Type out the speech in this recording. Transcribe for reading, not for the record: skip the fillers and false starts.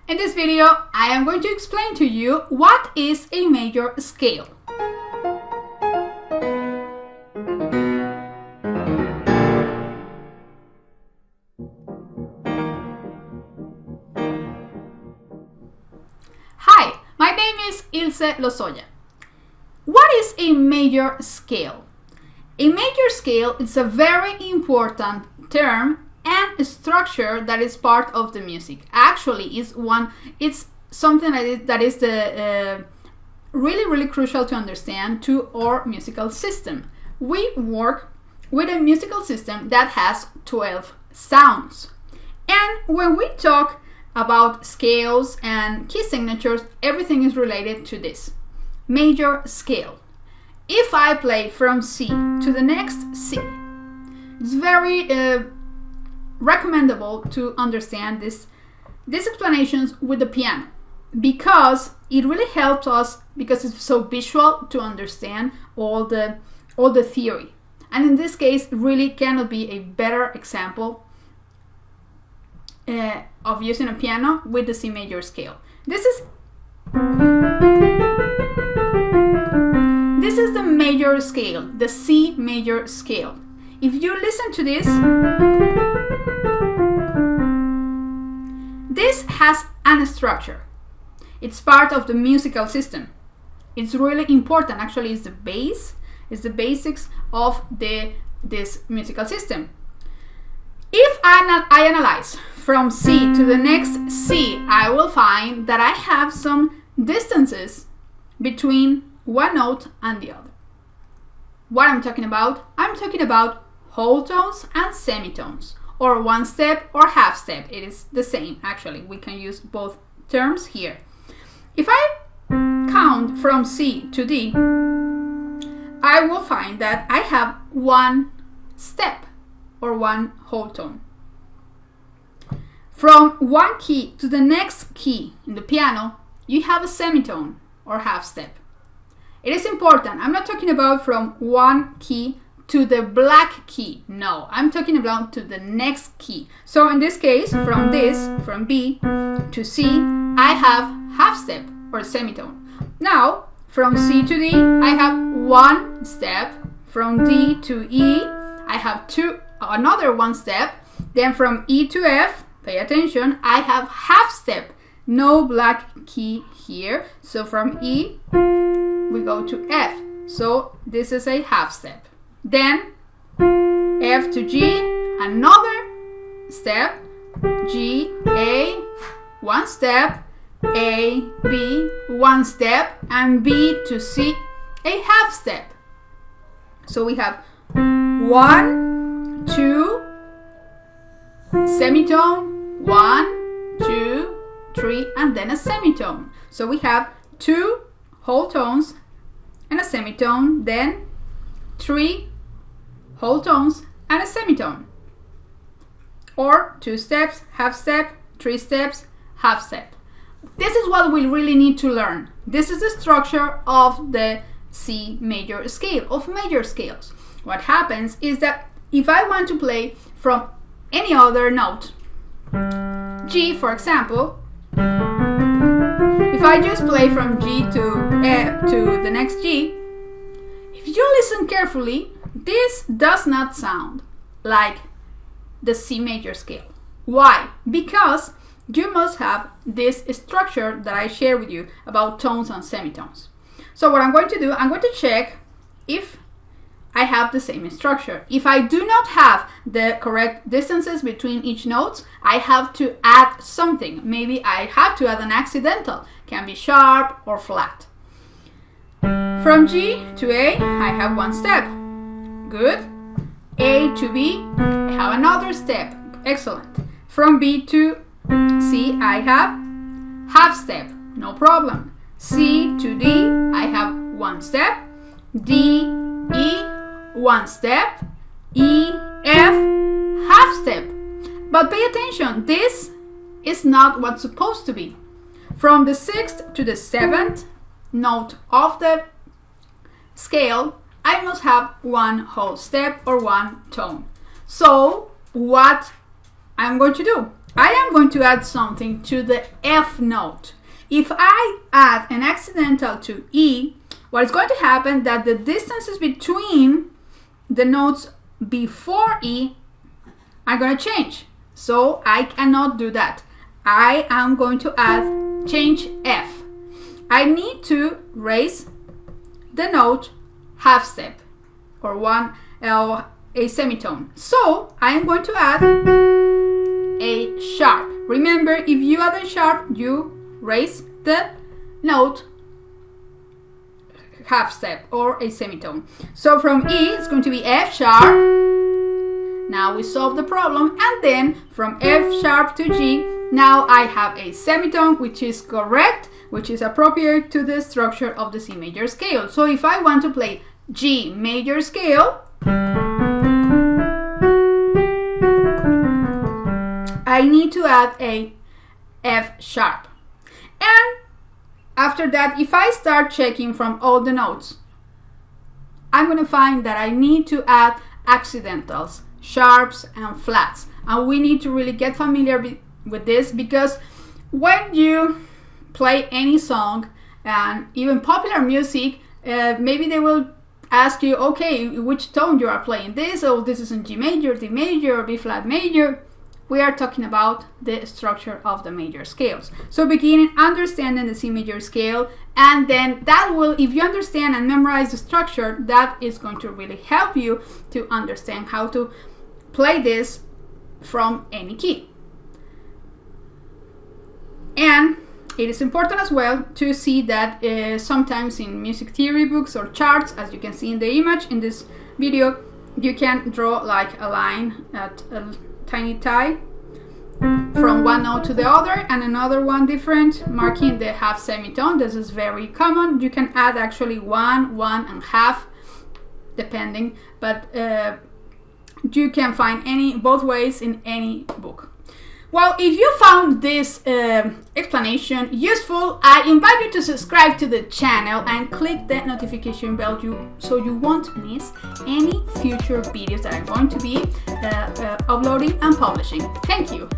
In this video, I am going to explain to you what is a major scale. Hi, my name is Ilse Lozoya. What is a major scale? A major scale is a very important term and a structure that is part of the music. Actually, it's something that is really crucial to understand to our musical system. We work with a musical system that has 12 sounds. And when we talk about scales and key signatures, everything is related to this. Major scale. If I play from C to the next C, it's very recommendable to understand these explanations with the piano, because it really helps us, because it's so visual, to understand all the theory. And in this case, really cannot be a better example of using a piano with the C major scale. This is the major scale, the C major scale. If you listen to this has a structure. It's part of the musical system. It's really important. Actually, it's the base. It's the basics of this musical system. If I analyze from C to the next C, I will find that I have some distances between one note and the other. What I'm talking about? I'm talking about whole tones and semitones, or one step or half step. It is the same, actually. We can use both terms here. If I count from C to D, I will find that I have one step or one whole tone. From one key to the next key in the piano, you have a semitone or half step. It is important. I'm not talking about from one key to the black key. No, I'm talking about to the next key. So in this case, from B to C, I have half step or semitone. Now, from C to D, I have one step. From D to E, I have another one step. Then from E to F, pay attention, I have half step. No black key here. So from E, we go to F. So this is a half step. Then F to G, another step. G, A, one step. A, B, one step. And B to C, a half step. So we have 1, 2, semitone, 1, 2, 3, and then a semitone. So we have 2 whole tones and a semitone, then 3 whole tones and a semitone. Or 2 steps, half step, 3 steps, half step. This is what we really need to learn. This is the structure of the C major scale, of major scales. What happens is that if I want to play from any other note, G for example, if I just play from G to F to the next G, if you listen carefully, this does not sound like the C major scale. Why? Because you must have this structure that I share with you about tones and semitones. So what I'm going to do, I'm going to check if I have the same structure. If I do not have the correct distances between each note, I have to add something. Maybe I have to add an accidental. Can be sharp or flat. From G to A, I have one step. Good. A to B, I have another step. Excellent. From B to C, I have half step. No problem. C to D, I have one step. D, E, one step. E, F, half step. But pay attention, this is not what's supposed to be. From the 6th to the 7th note of the scale, I must have one whole step or one tone. So what I'm going to do, I am going to add something to the F note. If I add an accidental to E, what is going to happen that the distances between the notes before E are going to change. So I cannot do that. I am going to change F. I need to raise the note half step or a semitone. So I am going to add a sharp. Remember, if you add a sharp, you raise the note half step or a semitone. So from E, it's going to be F sharp. Now we solve the problem, and then from F sharp to G, now I have a semitone, which is correct, which is appropriate to the structure of the C major scale. So if I want to play G major scale, I need to add a F sharp. And after that, if I start checking from all the notes, I'm going to find that I need to add accidentals, sharps, and flats. And we need to really get familiar with this, because when you play any song and even popular music, maybe they will ask you, okay, which tone you are playing this? Oh, this is in G major, D major, or B flat major. We are talking about the structure of the major scales. So beginning understanding the C major scale, and then that will, if you understand and memorize the structure, that is going to really help you to understand how to play this from any key. And it is important as well to see that sometimes in music theory books or charts, as you can see in the image in this video, you can draw like a line at a tiny tie from one note to the other, and another one different, marking the half semitone. This is very common. You can add actually one and half, depending, but you can find both ways in any book. Well, if you found this explanation useful, I invite you to subscribe to the channel and click the notification bell so you won't miss any future videos that I'm going to be uploading and publishing. Thank you.